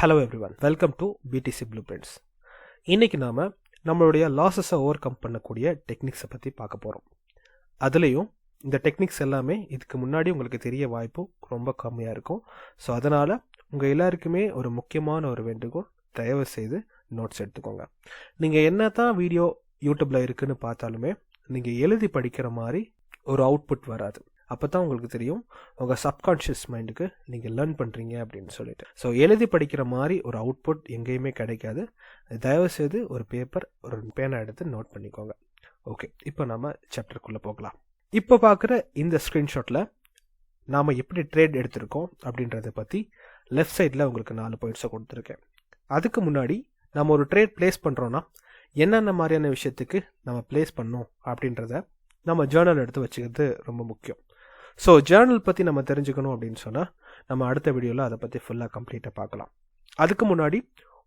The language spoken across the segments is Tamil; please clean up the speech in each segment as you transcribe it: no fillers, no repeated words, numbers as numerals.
Hello everyone, welcome to BTC blueprints. இன்றைக்கி நாம் நம்மளுடைய லாஸஸை ஓவர் கம் பண்ணக்கூடிய டெக்னிக்ஸை பற்றி பார்க்க போகிறோம். அதுலேயும் இந்த டெக்னிக்ஸ் எல்லாமே இதுக்கு முன்னாடி உங்களுக்கு தெரிய வாய்ப்பு ரொம்ப கம்மியாக இருக்கும். ஸோ அதனால் உங்கள் எல்லாருக்குமே ஒரு முக்கியமான ஒரு வேண்டுகோள், தயவு செய்து நோட்ஸ் எடுத்துக்கோங்க. நீங்கள் என்ன தான் வீடியோ யூடியூப்பில் இருக்குதுன்னு பார்த்தாலுமே நீங்கள் எழுதி படிக்கிற மாதிரி ஒரு அவுட்புட் வராது. அப்போ தான் உங்களுக்கு தெரியும் உங்கள் சப்கான்ஷியஸ் மைண்டுக்கு நீங்கள் லேர்ன் பண்ணுறீங்க அப்படின்னு சொல்லிட்டு. ஸோ எழுதி படிக்கிற மாதிரி ஒரு அவுட்புட் எங்கேயுமே கிடைக்காது. தயவுசெய்து ஒரு பேப்பர், ஒரு பேனை எடுத்து நோட் பண்ணிக்கோங்க. ஓகே, இப்போ நம்ம சாப்டருக்குள்ளே போகலாம். இப்போ பார்க்குற இந்த ஸ்க்ரீன்ஷாட்டில் நாம் எப்படி ட்ரேட் எடுத்திருக்கோம் அப்படின்றத பற்றி லெஃப்ட் சைடில் உங்களுக்கு 4 பாயிண்ட்ஸை கொடுத்துருக்கேன். அதுக்கு முன்னாடி நம்ம ஒரு ட்ரேட் ப்ளேஸ் பண்ணுறோன்னா என்னென்ன மாதிரியான விஷயத்துக்கு நம்ம ப்ளேஸ் பண்ணோம் அப்படின்றத நம்ம ஜேர்னல் எடுத்து வச்சுக்கிறது ரொம்ப முக்கியம். ஸோ ஜேர்னல் பற்றி நம்ம தெரிஞ்சுக்கணும் அப்படின்னு சொன்னால் நம்ம அடுத்த வீடியோவில் அதை பற்றி ஃபுல்லாக கம்ப்ளீட்டாக பார்க்கலாம். அதுக்கு முன்னாடி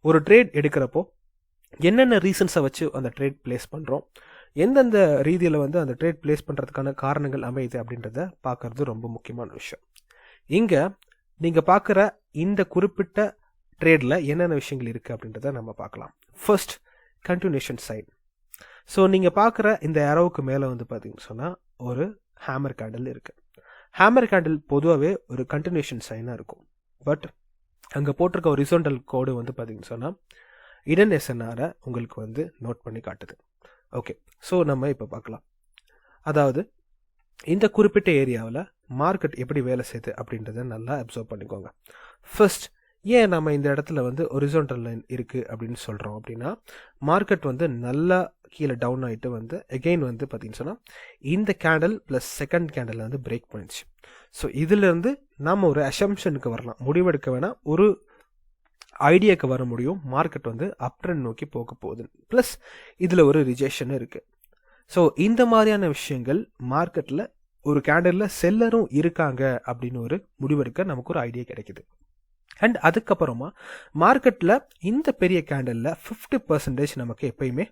ஒரு ட்ரேட் எடுக்கிறப்போ என்னென்ன ரீசன்ஸை வச்சு அந்த ட்ரேட் ப்ளேஸ் பண்ணுறோம், எந்தெந்த ரீதியில் அந்த ட்ரேட் ப்ளேஸ் பண்ணுறதுக்கான காரணங்கள் அமையுது அப்படின்றத பார்க்குறது ரொம்ப முக்கியமான விஷயம். இங்கே நீங்கள் பார்க்குற இந்த குறிப்பிட்ட ட்ரேடில் என்னென்ன விஷயங்கள் இருக்குது அப்படின்றத நம்ம பார்க்கலாம். First, continuation sign. ஸோ நீங்கள் பார்க்குற இந்த ஏரோவுக்கு மேலே பார்த்தீங்கன்னு சொன்னால் ஒரு ஹேமர் கேண்டில் இருக்குது. ஹேமர் கேண்டில் பொதுவாகவே ஒரு கண்டினியூஷன் சைனாக இருக்கும். பட் அங்கே போட்டிருக்க ஒரு ஹரிசாண்டல் கோடு பார்த்தீங்கன்னு சொன்னால் இடன் எஸ்என்ஆரை உங்களுக்கு நோட் பண்ணி காட்டுது. ஓகே, ஸோ நம்ம இப்போ பார்க்கலாம். அதாவது இந்த குறிப்பிட்ட ஏரியாவில் மார்க்கெட் எப்படி வேலை செய்யுது அப்படின்றத நல்லா அப்சர்வ் பண்ணிக்கோங்க. ஃபர்ஸ்ட், ஏன் நம்ம இந்த இடத்துல ஹரிசாண்டல் லைன் இருக்குது அப்படின்னு சொல்கிறோம் அப்படின்னா, மார்க்கெட் நல்லா கீழே டவுன் ஆகிட்டு எகெயின் பார்த்தீங்கன்னு சொன்னால் இந்த candle plus second candle break பண்ணிடுச்சு. ஸோ இதிலேருந்து நாம் ஒரு அசம்ஷனுக்கு வரலாம், முடிவெடுக்க வேணால் ஒரு ஐடியாவுக்கு வர முடியும். மார்க்கெட் அப் ட்ரெண்ட் நோக்கி போக போகுது, ப்ளஸ் இதில் ஒரு ரிஜெக்ஷன் இருக்குது. ஸோ இந்த மாதிரியான விஷயங்கள் மார்க்கெட்டில் ஒரு கேண்டிலில் செல்லரும் இருக்காங்க அப்படின்னு ஒரு முடிவெடுக்க நமக்கு ஒரு ஐடியா கிடைக்குது. அண்ட் அதுக்கப்புறமா மார்க்கெட்டில் இந்த பெரிய கேண்டலில் 50% நமக்கு எப்பயுமே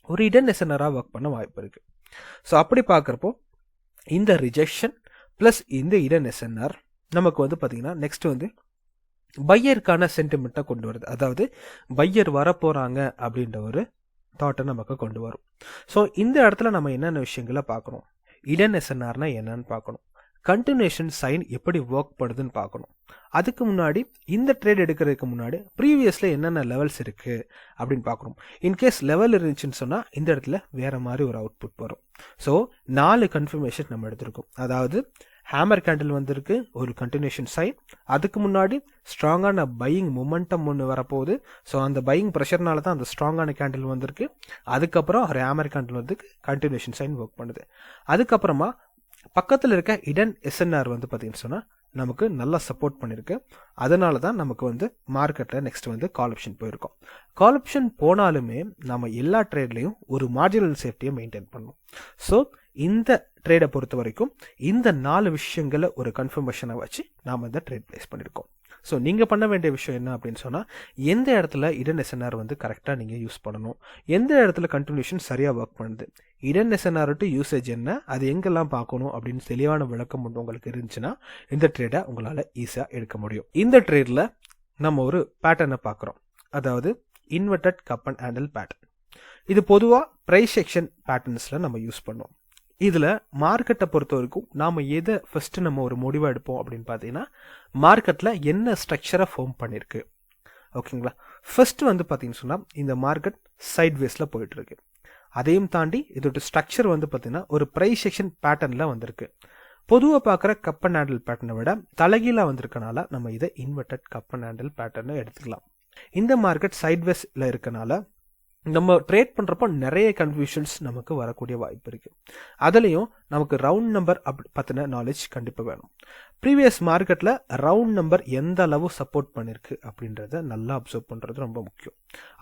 ஒரு இடன் எஸ்என்ஆராக ஒர்க் பண்ண வாய்ப்பு இருக்குது. ஸோ அப்படி பார்க்குறப்போ இந்த ரிஜெக்ஷன் ப்ளஸ் இந்த இடன் எஸ்என்ஆர் நமக்கு பார்த்தீங்கன்னா நெக்ஸ்ட் பையருக்கான சென்டிமெண்ட்டை கொண்டு வருது. அதாவது பையர் வரப்போகிறாங்க அப்படின்ற ஒரு தாட்டை நமக்கு கொண்டு வரும். ஸோ இந்த இடத்துல நம்ம என்னென்ன விஷயங்களை பார்க்கணும், இடன் எஸ்என்ஆர்னா என்னன்னு பார்க்கணும், கண்டினியூஷன் சைன் எப்படி ஒர்க் பண்ணுதுன்னு பார்க்கணும். அதுக்கு முன்னாடி இந்த ட்ரேட் எடுக்கிறதுக்கு முன்னாடி ப்ரீவியஸில் என்னென்ன லெவல்ஸ் இருக்குது அப்படின்னு பார்க்கணும். இன்கேஸ் லெவல் இருந்துச்சுன்னு சொன்னால் இந்த இடத்துல வேறு மாதிரி ஒரு அவுட்புட் வரும். ஸோ 4 கன்ஃபர்மேஷன் நம்ம எடுத்திருக்கோம். அதாவது ஹேமர் கேண்டில் வந்திருக்கு, ஒரு கண்டினியூஷன் சைன், அதுக்கு முன்னாடி ஸ்ட்ராங்கான பையிங் மொமெண்டம் ஒன்று வரப்போகுது. ஸோ அந்த பையிங் ப்ரெஷர்னால தான் அந்த ஸ்ட்ராங்கான கேண்டில் வந்திருக்கு. அதுக்கப்புறம் ஒரு hammer candle continuation sign work பண்ணுது. அதுக்கப்புறமா பக்கத்தில் இருக்க இடன் எஸ்என்ஆர் பார்த்தீங்கன்னு சொன்னால் நமக்கு நல்லா சப்போர்ட் பண்ணியிருக்கு. அதனால தான் நமக்கு மார்க்கெட்டில் நெக்ஸ்ட் கால் ஆப்ஷன் போயிருக்கோம். கால் ஆப்ஷன் போனாலுமே நம்ம எல்லா ட்ரேட்லேயும் ஒரு மார்ஜினல் சேஃப்டியை மெயின்டைன் பண்ணணும். ஸோ இந்த ட்ரேடை பொறுத்த வரைக்கும் இந்த 4 விஷயங்களை ஒரு கன்ஃபர்மேஷனை வச்சு நாம் இந்த ட்ரேட் ப்ளேஸ் பண்ணியிருக்கோம். ஸோ நீங்கள் பண்ண வேண்டிய விஷயம் என்ன அப்படின்னு சொன்னால், எந்த இடத்துல இடன் எஸ்என்ஆர் கரெக்டாக நீங்கள் யூஸ் பண்ணணும், எந்த இடத்துல கண்டினியூஷன் சரியாக ஒர்க் பண்ணுது, இடன் எஸ்என்ஆர் யூசேஜ் என்ன, அது எங்கெல்லாம் பார்க்கணும் அப்படின்னு தெளிவான விளக்கம் உங்களுக்கு இருந்துச்சுன்னா இந்த ட்ரேடை உங்களால் ஈஸியாக எடுக்க முடியும். இந்த ட்ரேடில் நம்ம ஒரு பேட்டர்னை பார்க்குறோம். அதாவது inverted cup and handle pattern. இது பொதுவாக ப்ரைஸ் செக்ஷன் பேட்டர்ன்ஸில் நம்ம யூஸ் பண்ணுவோம். இதில் மார்க்கெட்டை பொறுத்த வரைக்கும் நாம் எதை ஃபஸ்ட்டு நம்ம ஒரு முடிவாக எடுப்போம் அப்படின்னு பார்த்தீங்கன்னா, மார்க்கெட்டில் என்ன ஸ்ட்ரக்சரை ஃபார்ம் பண்ணியிருக்கு. ஓகேங்களா, ஃபர்ஸ்ட் பார்த்தீங்கன்னு சொன்னால் இந்த மார்க்கெட் சைட்வேஸில் போயிட்டுருக்கு. அதையும் தாண்டி இதோட ஸ்ட்ரக்சர் பார்த்தீங்கன்னா ஒரு ப்ரைஸ் செக்ஷன் பேட்டர்னில் வந்திருக்கு. பொதுவாக பார்க்குற கப் அண்ட் ஹேண்டில் பேட்டர்னை விட தலைகீழாக வந்திருக்கனால நம்ம இதை இன்வெர்டட் கப் அண்ட் ஹேண்டில் பேட்டர்னை எடுத்துக்கலாம். இந்த மார்க்கெட் சைட்வேஸில் இருக்கனால நம்ம ட்ரேட் பண்ணுறப்போ நிறைய கன்ஃபியூஷன்ஸ் நமக்கு வரக்கூடிய வாய்ப்பு இருக்குது. அதுலேயும் நமக்கு ரவுண்ட் நம்பர் பற்றின நாலேஜ் கண்டிப்பாக வேணும். ப்ரீவியஸ் மார்க்கெட்டில் ரவுண்ட் நம்பர் எந்த அளவு சப்போர்ட் பண்ணியிருக்கு அப்படின்றத நல்லா அப்சர்வ் பண்ணுறது ரொம்ப முக்கியம்.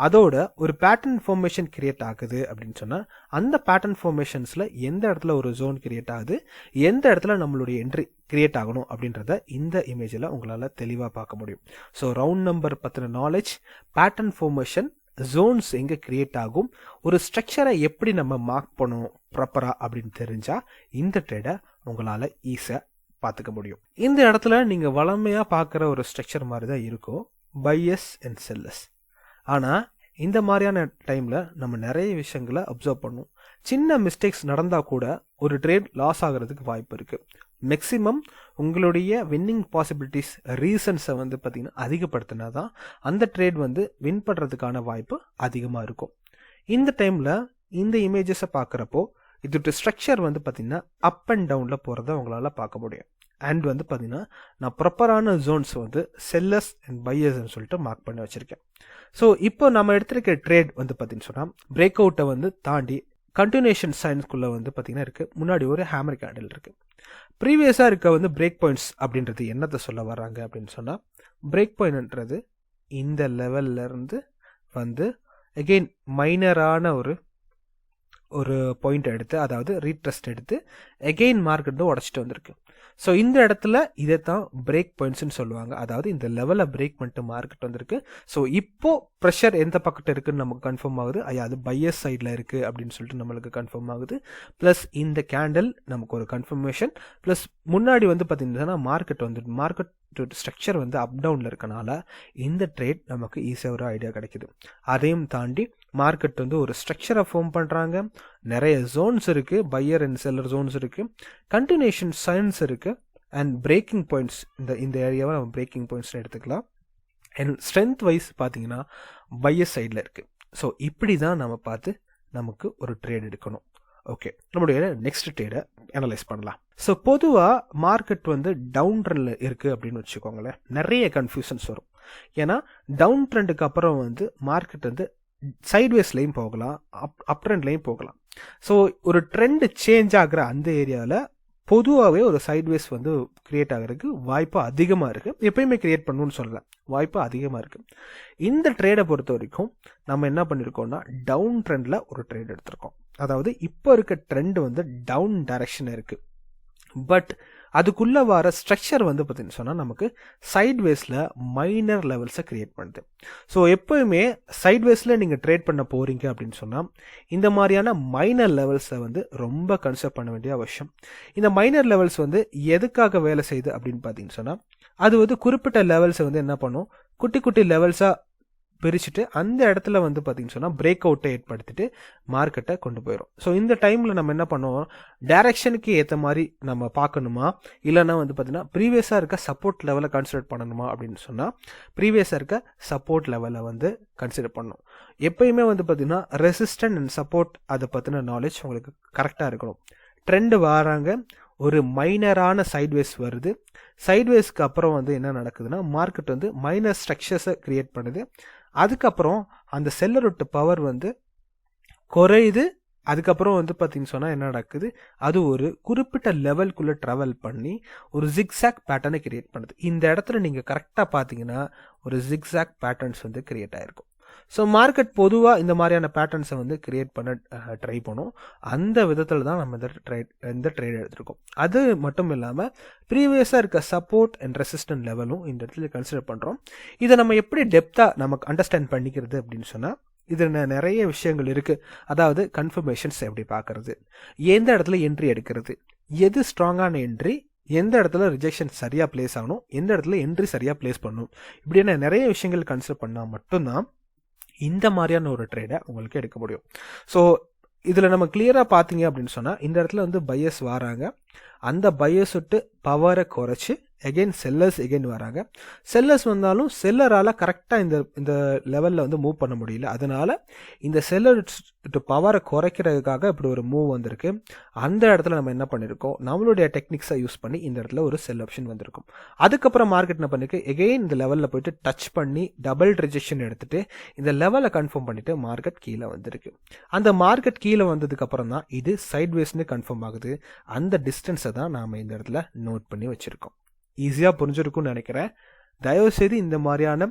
அதோட ஒரு பேட்டர்ன் ஃபார்மேஷன் கிரியேட் ஆகுது அப்படின்னு சொன்னால் அந்த பேட்டர்ன் ஃபார்மேஷன்ஸில் எந்த இடத்துல ஒரு ஜோன் கிரியேட் ஆகுது, எந்த இடத்துல நம்மளுடைய என்ட்ரி கிரியேட் ஆகணும் அப்படின்றத இந்த இமேஜில் உங்களால் தெளிவாக பார்க்க முடியும். ஸோ ரவுண்ட் நம்பர் பற்றின நாலேஜ், பேட்டர்ன் ஃபார்மேஷன், ஜோன்ஸ் எங்கே கிரியேட் ஆகும், ஒரு ஸ்ட்ரக்சரை எப்படி நம்ம மார்க் பண்ணணும் ப்ராப்பராக அப்படின்னு தெரிஞ்சால் இந்த ட்ரேடை உங்களால் ஈஸியாக பார்த்துக்க முடியும். இந்த இடத்துல நீங்கள் வளமையாக பார்க்குற ஒரு ஸ்ட்ரக்சர் மாதிரி தான் இருக்கும். Buyers and sellers. ஆனால் இந்த மாதிரியான டைமில் நம்ம நிறைய விஷயங்களை அப்சர்வ் பண்ணும். சின்ன மிஸ்டேக்ஸ் நடந்தால் கூட ஒரு ட்ரேட் லாஸ் ஆகிறதுக்கு வாய்ப்பு இருக்குது. மேக்ஸிமம் உங்களுடைய வின்னிங் பாசிபிலிட்டிஸ் ரீசன்ஸை வந்து பார்த்திங்கன்னா அதிகப்படுத்தினா தான் அந்த ட்ரேட் வந்து வின் பண்ணுறதுக்கான வாய்ப்பு அதிகமாக இருக்கும். இந்த டைமில் இந்த இமேஜஸை பார்க்குறப்போ இதோட ஸ்ட்ரக்சர் வந்து பார்த்திங்கன்னா அப் அண்ட் டவுனில் போகிறத உங்களால் பார்க்க முடியும். அண்ட் வந்து பார்த்திங்கன்னா நான் ப்ராப்பரான ஜோன்ஸ் வந்து செல்லர்ஸ் அண்ட் பையர்ஸ்ன்னு சொல்லிட்டு மார்க் பண்ணி வச்சுருக்கேன். ஸோ இப்போ நம்ம எடுத்திருக்க ட்ரேட் வந்து பார்த்திங்கன்னு சொன்னால் பிரேக் அவுட்டை வந்து தாண்டி கண்டினியூஷன் சைன்ஸ்குள்ளே வந்து பார்த்திங்கன்னா இருக்குது. முன்னாடி ஒரு ஹேமர் கேண்டில் இருக்குது. ப்ரீவியஸாக இருக்க வந்து பிரேக் பாயிண்ட்ஸ் அப்படின்றது என்னத்தை சொல்ல வராங்க அப்படின்னு சொன்னால், பிரேக் பாயிண்ட்ன்றது இந்த லெவல்லேருந்து வந்து அகெயின் மைனரான ஒரு பாயிண்ட் எடுத்து, அதாவது ரீட்ரஸ்ட் எடுத்து அகெயின் மார்க்கெட் உடச்சிட்டு வந்திருக்கு. ஸோ இந்த இடத்துல இதை தான் பிரேக் பாயிண்ட்ஸ்ன்னு சொல்லுவாங்க. அதாவது இந்த லெவலை பிரேக் பண்ணிட்டு மார்க்கெட் வந்திருக்கு. ஸோ இப்போ ப்ரெஷர் எந்த பக்கத்தில் இருக்குன்னு நமக்கு கன்ஃபார்ம் ஆகுது. அது பையர்ஸ் சைடில் இருக்குது அப்படின்னு சொல்லிட்டு நம்மளுக்கு கன்ஃபார்ம் ஆகுது. ப்ளஸ் இந்த கேண்டில் நமக்கு ஒரு கன்ஃபர்மேஷன். ப்ளஸ் முன்னாடி வந்து பார்த்திங்கன்னா மார்க்கெட் ஸ்ட்ரக்சர் வந்து அப் டவுனில் இருக்கனால இந்த ட்ரேட் நமக்கு ஈஸியாக ஒரு ஐடியா கிடைக்குது. அதையும் தாண்டி மார்க்கெட் வந்து ஒரு ஸ்ட்ரக்சரை ஃபார்ம் பண்ணுறாங்க. நிறைய ஜோன்ஸ் இருக்குது, பையர் அண்ட் செல்லர் ஜோன்ஸ் இருக்குது, கண்டினியூஷன் சைன்ஸ் இருக்குது, அண்ட் பிரேக்கிங் பாயிண்ட்ஸ். இந்த ஏரியாவை நம்ம பிரேக்கிங் பாயிண்ட்ஸ்னு எடுத்துக்கலாம். அண்ட் ஸ்ட்ரென்த் வைஸ் பார்த்தீங்கன்னா பையர் சைடில் இருக்குது. ஸோ இப்படி தான் நம்ம பார்த்து நமக்கு ஒரு ட்ரேட் எடுக்கணும். ஓகே, நம்மளுடைய நெக்ஸ்ட் ட்ரேடை அனலைஸ் பண்ணலாம். ஸோ பொதுவாக மார்க்கெட் வந்து டவுன் ட்ரெண்டில் இருக்குது அப்படின்னு வச்சுக்கோங்களேன். நிறைய கன்ஃபியூஷன்ஸ் வரும். ஏன்னா டவுன் ட்ரெண்டுக்கு அப்புறம் வந்து மார்க்கெட் வந்து சைட்வேஸ்லையும் போகலாம், அப் ட்ரெண்ட்லையும் போகலாம். ஸோ ஒரு ட்ரெண்ட் சேஞ்ச் ஆகிற அந்த ஏரியாவில் பொதுவாகவே ஒரு சைட்வேஸ் வந்து கிரியேட் ஆகிறதுக்கு வாய்ப்பு அதிகமாக இருக்குது. எப்பயுமே கிரியேட் பண்ணணும்னு சொல்லலாம், வாய்ப்பு அதிகமாக இருக்குது. இந்த ட்ரேடை பொறுத்த வரைக்கும் நம்ம என்ன பண்ணியிருக்கோம்னா டவுன் ட்ரெண்டில் ஒரு ட்ரேட் எடுத்திருக்கோம். அதாவது இப்போ இருக்க ட்ரெண்ட் வந்து டவுன் டைரக்ஷன் இருக்குது. பட் அதுக்குள்ளே வர ஸ்ட்ரக்சர் வந்து பார்த்தீங்கன்னு சொன்னால் நமக்கு சைட்வேஸில் மைனர் லெவல்ஸை க்ரியேட் பண்ணுது. ஸோ எப்போயுமே சைட்வேஸில் நீங்கள் ட்ரேட் பண்ண போகிறீங்க அப்படின்னு சொன்னால் இந்த மாதிரியான மைனர் லெவல்ஸை வந்து ரொம்ப கன்சிடர் பண்ண வேண்டிய அவசியம். இந்த மைனர் லெவல்ஸ் வந்து எதுக்காக வேலை செய்யுது அப்படின்னு பார்த்தீங்கன்னு சொன்னால், அது வந்து குறிப்பிட்ட லெவல்ஸை வந்து என்ன பண்ணும், குட்டி குட்டி லெவல்ஸாக பிரிச்சுட்டு அந்த இடத்துல வந்து பார்த்தீங்கன்னு சொன்னால் பிரேக் அவுட்டை ஏற்படுத்திட்டு மார்க்கெட்டை கொண்டு போயிடும். ஸோ இந்த டைமில் நம்ம என்ன பண்ணுவோம், டைரக்ஷனுக்கு ஏற்ற மாதிரி நம்ம பார்க்கணுமா, இல்லைன்னா வந்து பார்த்தீங்கன்னா ப்ரீவியஸாக இருக்க சப்போர்ட் லெவலை கன்சிடர் பண்ணணுமா அப்படின்னு சொன்னால் ப்ரீவியஸாக இருக்க சப்போர்ட் லெவலை வந்து கன்சிடர் பண்ணணும். எப்பயுமே வந்து பார்த்தீங்கன்னா ரெசிஸ்டன்ட் அண்ட் சப்போர்ட் அதை பற்றின நாலேஜ் உங்களுக்கு கரெக்டாக இருக்கணும். ட்ரெண்டு வராங்க, ஒரு மைனரான சைட்வேஸ் வருது. சைட்வேஸ்க்கு அப்புறம் வந்து என்ன நடக்குதுன்னா மார்க்கெட் வந்து மைனர் ஸ்ட்ரக்சர்ஸை கிரியேட் பண்ணுது. அதுக்கப்புறம் அந்த செல்லரோட பவர் வந்து குறையுது. அதுக்கப்புறம் வந்து பார்த்தீங்கன்னு சொன்னால் என்ன நடக்குது, அது ஒரு குறிப்பிட்ட லெவல்குள்ளே ட்ராவல் பண்ணி ஒரு ஜிக்ஸாக் பேட்டர்னை கிரியேட் பண்ணுது. இந்த இடத்துல நீங்கள் கரெக்டாக பார்த்தீங்கன்னா ஒரு ஜிக்ஸாக் பேட்டர்ன்ஸ் வந்து கிரியேட் ஆகிருக்கும். ஸோ மார்க்கெட் பொதுவாக இந்த மாதிரியான பேட்டர்ன்ஸை வந்து கிரியேட் பண்ண ட்ரை பண்ணும். அந்த விதத்தில் தான் நம்ம இந்த ட்ரேட் எடுத்திருக்கோம். அது மட்டும் இல்லாமல் ப்ரீவியஸாக இருக்க சப்போர்ட் அண்ட் ரெசிஸ்டன்ட் லெவலும் இந்த இடத்துல கன்சிடர் பண்ணுறோம். இதை நம்ம எப்படி டெப்த்தாக நமக்கு அண்டர்ஸ்டாண்ட் பண்ணிக்கிறது அப்படின்னு சொன்னால், இதில் நிறைய விஷயங்கள் இருக்குது. அதாவது கன்ஃபர்மேஷன்ஸ் எப்படி பார்க்குறது, எந்த இடத்துல என்ட்ரி எடுக்கிறது, எது ஸ்ட்ராங்கான என்ட்ரி, எந்த இடத்துல ரிஜெக்ஷன் சரியாக பிளேஸ் ஆகணும், எந்த இடத்துல என்ட்ரி சரியாக பிளேஸ் பண்ணணும், இப்படியான நிறைய விஷயங்கள் கன்சிடர் பண்ணால் மட்டும்தான் இந்த மாதிரியான ஒரு ட்ரேடை உங்களுக்கு எடுக்க முடியும். ஸோ இதில் நம்ம கிளியராக பார்த்தீங்க அப்படின்னு சொன்னால் இந்த இடத்துல வந்து பையர்ஸ் வராங்க. அந்த பையர்ஸ் விட்டு பவரை குறைச்சி எகெயின் செல்லர்ஸ் எகெயின் வராங்க. செல்லர்ஸ் வந்தாலும் செல்லரால் கரெக்டாக இந்த லெவலில் வந்து மூவ் பண்ண முடியல. அதனால் இந்த செல்லர் பவரை குறைக்கிறதுக்காக இப்படி ஒரு மூவ் வந்திருக்கு. அந்த இடத்துல நம்ம என்ன பண்ணியிருக்கோம், நம்மளுடைய டெக்னிக்ஸை யூஸ் பண்ணி இந்த இடத்துல ஒரு செல் ஆப்ஷன் வந்திருக்கும். அதுக்கப்புறம் மார்க்கெட் என்ன பண்ணிருக்கு, எகெயின் இந்த லெவலில் போயிட்டு டச் பண்ணி டபுள் ரிஜெக்ஷன் எடுத்துட்டு இந்த லெவலை கன்ஃபார்ம் பண்ணிட்டு மார்க்கெட் கீழே வந்திருக்கு. அந்த மார்க்கெட் கீழே வந்ததுக்கப்புறம் தான் இது சைட்வேஸ்னு கன்ஃபார்ம் ஆகுது. அந்த டிஸ்டன்ஸை தான் நாம் இந்த இடத்துல நோட் பண்ணி வச்சுருக்கோம். ஈஸியாக புரிஞ்சிருக்கும்னு நினைக்கிறேன். தயவுசெய்து இந்த மாதிரியான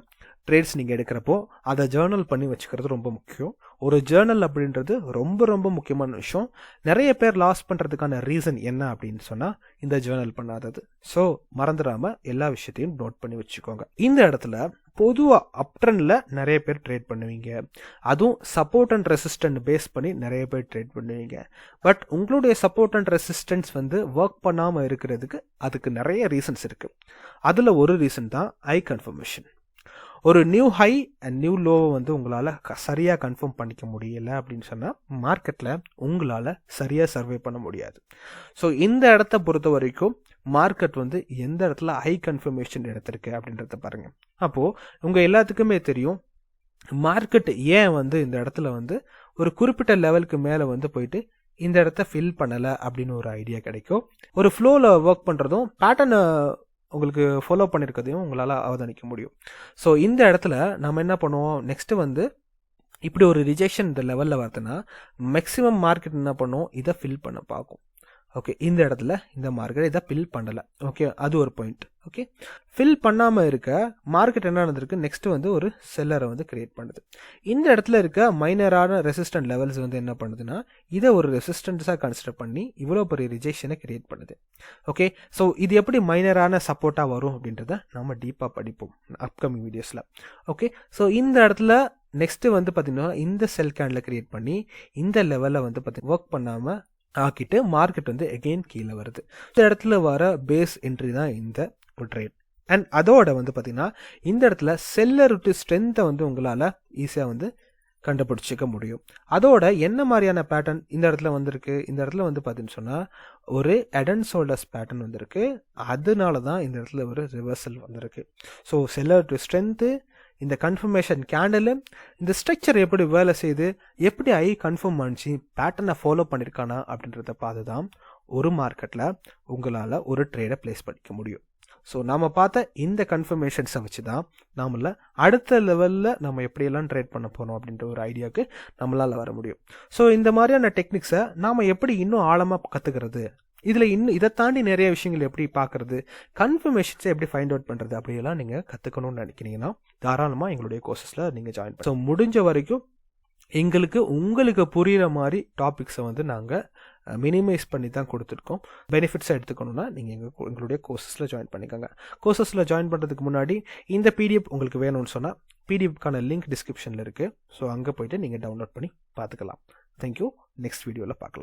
ட்ரேட்ஸ் நீங்கள் எடுக்கிறப்போ அதை ஜேர்னல் பண்ணி வச்சுக்கிறது ரொம்ப முக்கியம். ஒரு ஜேர்னல் அப்படின்றது ரொம்ப ரொம்ப முக்கியமான விஷயம். நிறைய பேர் லாஸ் பண்ணுறதுக்கான ரீசன் என்ன அப்படின்னு சொன்னால் இந்த ஜேர்னல் பண்ணாதது. ஸோ மறந்துடாமல் எல்லா விஷயத்தையும் நோட் பண்ணி வச்சுக்கோங்க. இந்த இடத்துல பொதுவாக அப்ட்ரெண்டில் நிறைய பேர் ட்ரேட் பண்ணுவீங்க. அதுவும் சப்போர்ட் அண்ட் ரெசிஸ்டன்ட் பேஸ் பண்ணி நிறைய பேர் ட்ரேட் பண்ணுவீங்க. பட் உங்களுடைய சப்போர்ட் அண்ட் ரெசிஸ்டன்ஸ் வந்து ஒர்க் பண்ணாமல் இருக்கிறதுக்கு அதுக்கு நிறைய ரீசன்ஸ் இருக்குது. அதில் ஒரு ரீசன் தான் ஐ கன்ஃபர்மேஷன். ஒரு நியூ ஹை அண்ட் நியூ லோவை வந்து உங்களால் சரியாக கன்ஃபார்ம் பண்ணிக்க முடியலை அப்படின்னு சொன்னால் மார்க்கெட்டில் உங்களால் சரியாக சர்வே பண்ண முடியாது. ஸோ இந்த இடத்த பொறுத்த வரைக்கும் மார்க்கெட் வந்து எந்த இடத்துல ஹை கன்ஃபர்மேஷன் எடுத்திருக்கு அப்படின்றத பாருங்கள். அப்போது உங்கள் எல்லாத்துக்குமே தெரியும் மார்க்கெட் ஏன் வந்து இந்த இடத்துல வந்து ஒரு குறிப்பிட்ட லெவலுக்கு மேலே வந்து போயிட்டு இந்த இடத்த ஃபில் பண்ணலை அப்படின்னு ஒரு ஐடியா கிடைக்கும். ஒரு ஃப்ளோவில் ஒர்க் பண்ணுறதும் பேட்டர்னை உங்களுக்கு ஃபாலோ பண்ணியிருக்கிறதையும் உங்களால் அவதானிக்க முடியும். ஸோ இந்த இடத்துல நம்ம என்ன பண்ணுவோம், நெக்ஸ்ட்டு வந்து இப்படி ஒரு ரிஜெக்ஷன் இந்த லெவலில் வருதுன்னா மேக்ஸிமம் மார்க்கெட் என்ன பண்ணுவோம், இதை ஃபில் பண்ண பார்க்கும். ஓகே, இந்த இடத்துல இந்த மார்க்கெட் இதை ஃபில் பண்ணலை. ஓகே, அது ஒரு பாயிண்ட். ஓகே, ஃபில் பண்ணாமல் இருக்க மார்க்கெட் என்ன நடந்திருக்கு, நெக்ஸ்ட்டு வந்து ஒரு செல்லரை வந்து கிரியேட் பண்ணுது. இந்த இடத்துல இருக்க மைனரான ரெசிஸ்டன்ட் லெவல்ஸ் வந்து என்ன பண்ணுதுன்னா இதை ஒரு ரெசிஸ்டன்ஸாக கன்சிடர் பண்ணி இவ்வளோ பெரிய ரிஜெக்ஷனை கிரியேட் பண்ணுது. ஓகே, ஸோ இது எப்படி மைனரான சப்போர்ட்டாக வரும் அப்படின்றத நம்ம டீப்பாக படிப்போம் அப்கமிங் வீடியோஸில். ஓகே, ஸோ இந்த இடத்துல நெக்ஸ்ட்டு வந்து பார்த்திங்கன்னா இந்த செல் கேண்டில் கிரியேட் பண்ணி இந்த லெவலில் வந்து பார்த்திங்கன்னா ஒர்க் பண்ணாமல் ஆக்கிட்டு மார்க்கெட் வந்து எகெயின் கீழே வருது. இந்த இடத்துல வர பேஸ் என்ட்ரி தான் இந்த ஒரு ட்ரேட். அண்ட் அதோட வந்து பார்த்திங்கன்னா இந்த இடத்துல செல்லருட்டு ஸ்ட்ரென்த்தை வந்து உங்களால் ஈஸியாக வந்து கண்டுபிடிச்சிக்க முடியும். அதோட என்ன மாதிரியான பேட்டர்ன் இந்த இடத்துல வந்திருக்கு, இந்த இடத்துல வந்து பார்த்தீங்கன்னு சொன்னால் ஒரு ஹெட் அண்ட் ஷோல்டர்ஸ் பேட்டர்ன் வந்திருக்கு. அதனால தான் இந்த இடத்துல ஒரு ரிவர்சல் வந்திருக்கு. ஸோ செல்லருட்டு ஸ்ட்ரென்த்து, இந்த கன்ஃபர்மேஷன் கேண்டில், இந்த ஸ்ட்ரக்சர் எப்படி வேலை செய்யுது, எப்படி ஐ கன்ஃபார்ம் ஆனிச்சு, பேட்டர்னை ஃபாலோ பண்ணியிருக்கானா அப்படின்றத பார்த்து தான் ஒரு மார்க்கெட்டில் உங்களால் ஒரு ட்ரேடை ப்ளேஸ் பண்ணிக்க முடியும். ஸோ நாம் பார்த்த இந்த கன்ஃபர்மேஷன்ஸை வச்சு தான் நம்மள அடுத்த லெவலில் நம்ம எப்படியெல்லாம் ட்ரேட் பண்ண போகிறோம் அப்படின்ற ஒரு ஐடியாவுக்கு நம்மளால் வர முடியும். ஸோ இந்த மாதிரியான டெக்னிக்ஸை நாம் எப்படி இன்னும் ஆழமாக கற்றுக்கிறது, இதில் இன்னும் இதை தாண்டி நிறைய விஷயங்கள் எப்படி பார்க்குறது, கன்ஃபர்மேஷன்ஸை எப்படி ஃபைண்ட் அவுட் பண்ணுறது அப்படியெல்லாம் நீங்கள் கற்றுக்கணும்னு நினைக்கிறீங்கன்னா தாராளமாக எங்களுடைய கோர்சஸில் நீங்கள் ஜாயின் பண்ண. ஸோ முடிஞ்ச வரைக்கும் உங்களுக்கு புரிகிற மாதிரி டாபிக்ஸை வந்து நாங்கள் மினிமைஸ் பண்ணி தான் கொடுத்துருக்கோம். பெனிஃபிட்ஸை எடுத்துக்கணுன்னா நீங்கள் எங்களுடைய கோர்சஸில் ஜாயின் பண்ணிக்கோங்க. கோர்சஸில் ஜாயின் பண்ணுறதுக்கு முன்னாடி இந்த பிடிஎஃப் உங்களுக்கு வேணும்னு சொன்னால் பிடிஎஃப்கான லிங்க் டிஸ்கிரிப்ஷனில் இருக்குது. ஸோ அங்கே போய்ட்டு நீங்கள் டவுன்லோட் பண்ணி பார்த்துக்கலாம். தேங்க்யூ. நெக்ஸ்ட் வீடியோவில் பார்க்கலாம்.